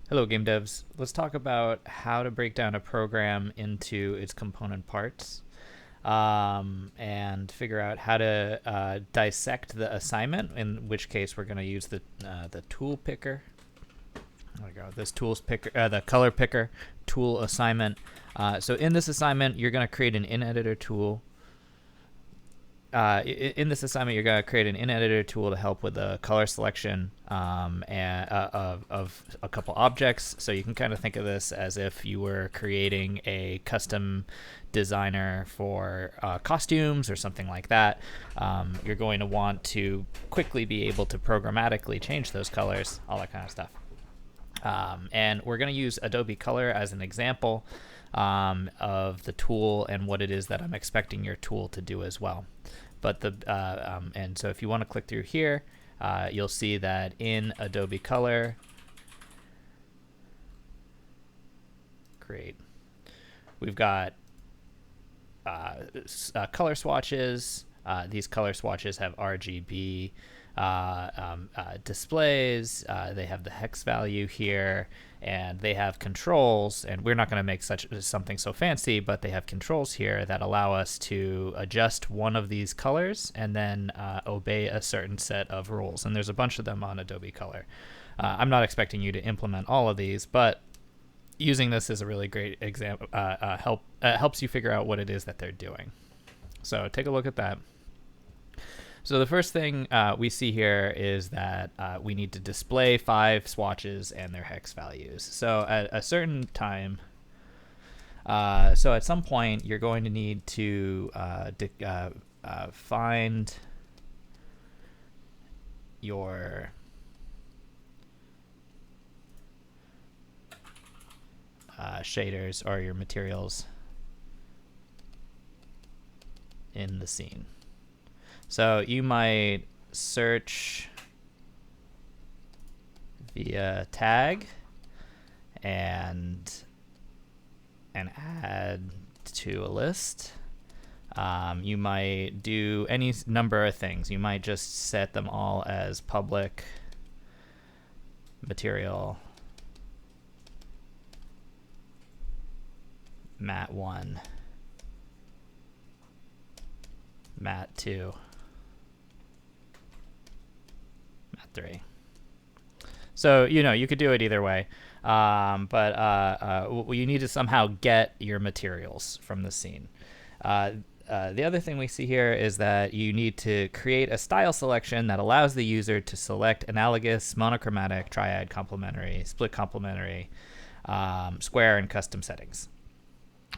Hello, game devs. Let's talk about how to break down a program into its component parts and figure out how to dissect the assignment, in which case we're going to use the tool picker. There we go. This tools picker, the color picker tool assignment. So in this assignment, you're going to create an in-editor tool. In this assignment, you're going to create an in-editor tool to help with the color selection of a couple objects. So you can kind of think of this as if you were creating a custom designer for costumes or something like that. You're going to want to quickly be able to programmatically change those colors, all that kind of stuff. And we're going to use Adobe Color as an example of the tool and what it is that I'm expecting your tool to do as well. But and so if you want to click through here, you'll see that in Adobe Color, great, we've got color swatches. These color swatches have RGB displays. They have the hex value here, and they have controls. And we're not going to make something so fancy, but they have controls here that allow us to adjust one of these colors and then obey a certain set of rules. And there's a bunch of them on Adobe Color. I'm not expecting you to implement all of these, but using this is a really great example. Helps you figure out what it is that they're doing. So take a look at that. So the first thing we see here is that we need to display 5 swatches and their hex values. So at a certain time, so at some point, you're going to need to find your shaders or your materials in the scene. So you might search via tag and add to a list. You might do any number of things. You might just set them all as public material mat 1, mat 2, mat 3. So, you could do it either way. But you need to somehow get your materials from the scene. The other thing we see here is that you need to create a style selection that allows the user to select analogous, monochromatic, triad, complementary, split complementary, square, and custom settings.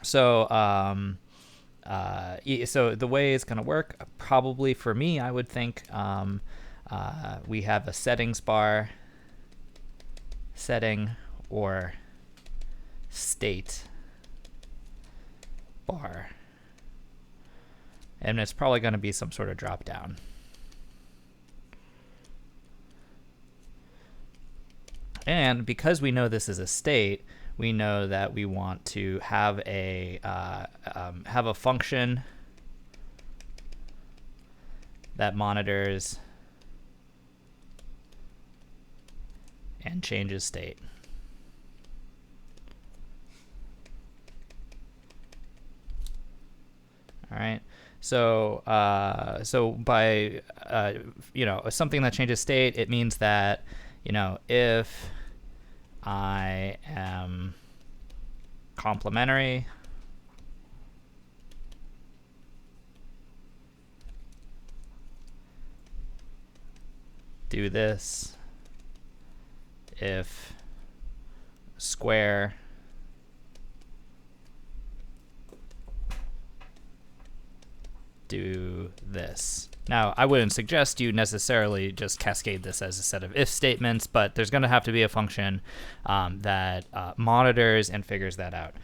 So, so the way it's going to work, probably for me, I would think we have a settings bar, setting, or state bar. And it's probably going to be some sort of drop down. And because we know this is a state, we know that we want to have a function that monitors and changes state. All right. So so by something that changes state, it means that if I am complementary, do this. If square, do this. Now, I wouldn't suggest you necessarily just cascade this as a set of if statements, but there's going to have to be a function that monitors and figures that out.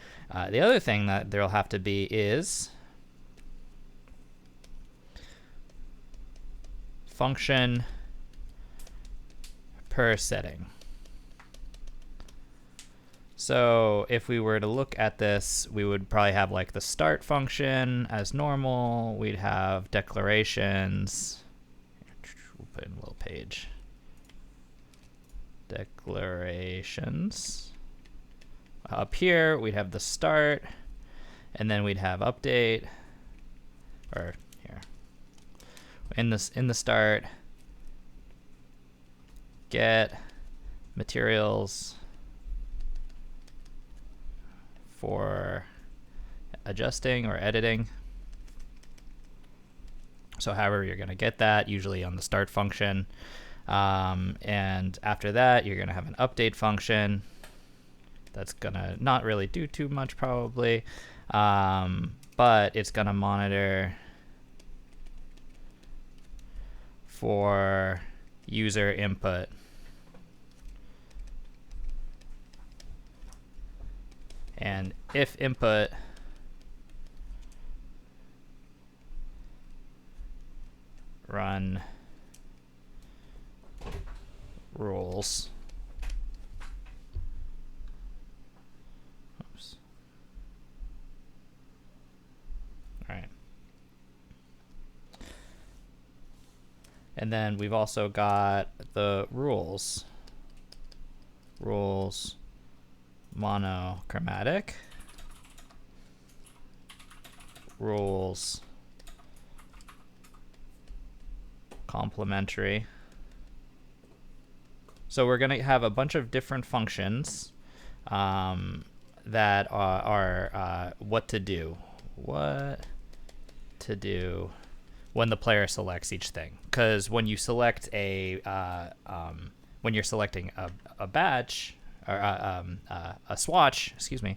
The other thing that there'll have to be is function per setting. So if we were to look at this, we would probably have like the start function as normal. We'd have declarations. We'll put in a little page. declarations. Up here, we'd have the start, and then we'd have update, or here. In the start, get materials for adjusting or editing. So however you're going to get that, usually on the start function. And after that, you're going to have an update function. That's going to not really do too much probably, but it's going to monitor for user input. And if input run rules. Oops. All right. And then we've also got the rules. Rules monochromatic. Rules complementary. So we're going to have a bunch of different functions that are what to do when the player selects each thing. Because when you select when you're selecting a batch or a swatch, excuse me,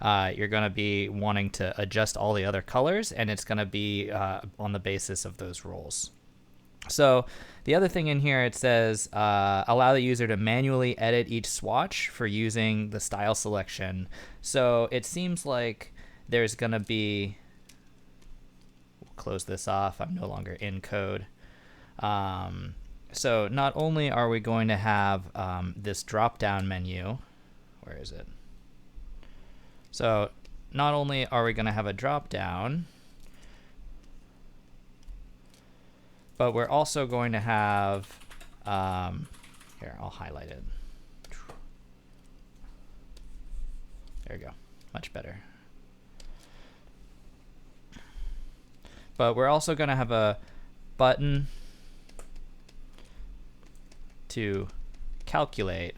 you're going to be wanting to adjust all the other colors, and it's going to be on the basis of those rules. So the other thing in here, it says allow the user to manually edit each swatch for using the style selection. So it seems like there's going to be, we'll close this off, I'm no longer in code. So not only are we going to have this drop-down menu, where is it? So not only are we going to have a drop-down, but we're also going to have, here, I'll highlight it. There we go, much better. But we're also going to have a button to calculate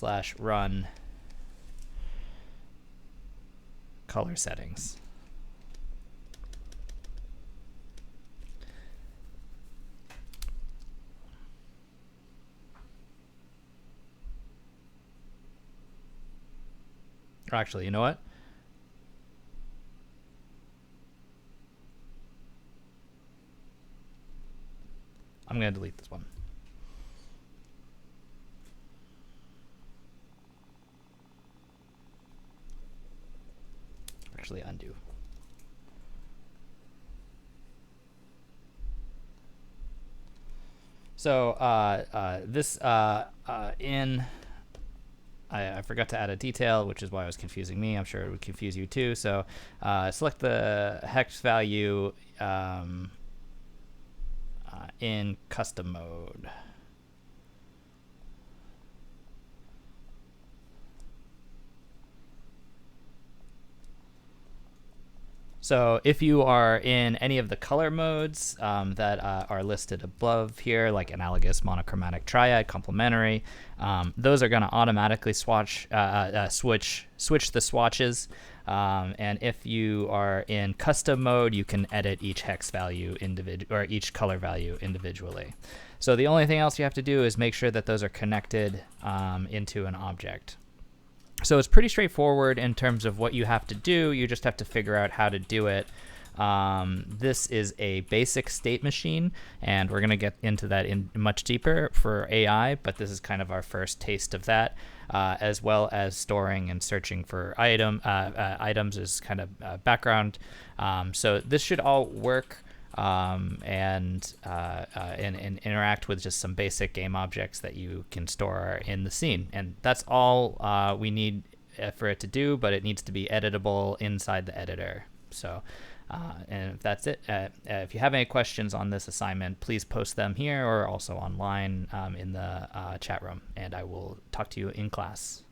/ run color settings. Or actually, you know what? I'm going to delete this one. Actually, undo. So this I forgot to add a detail, which is why it was confusing me. I'm sure it would confuse you too. So select the hex value in custom mode. So if you are in any of the color modes that are listed above here, like analogous, monochromatic, triad, complementary, those are going to automatically switch the swatches. And if you are in custom mode, you can edit each hex value or each color value individually. So the only thing else you have to do is make sure that those are connected into an object. So it's pretty straightforward in terms of what you have to do. You just have to figure out how to do it. This is a basic state machine, and we're going to get into that in much deeper for AI, but this is kind of our first taste of that, as well as storing and searching for items is kind of background. So this should all work and interact with just some basic game objects that you can store in the scene. And that's all we need for it to do, but it needs to be editable inside the editor. So, and if that's it, if you have any questions on this assignment, please post them here or also online in the chat room, and I will talk to you in class.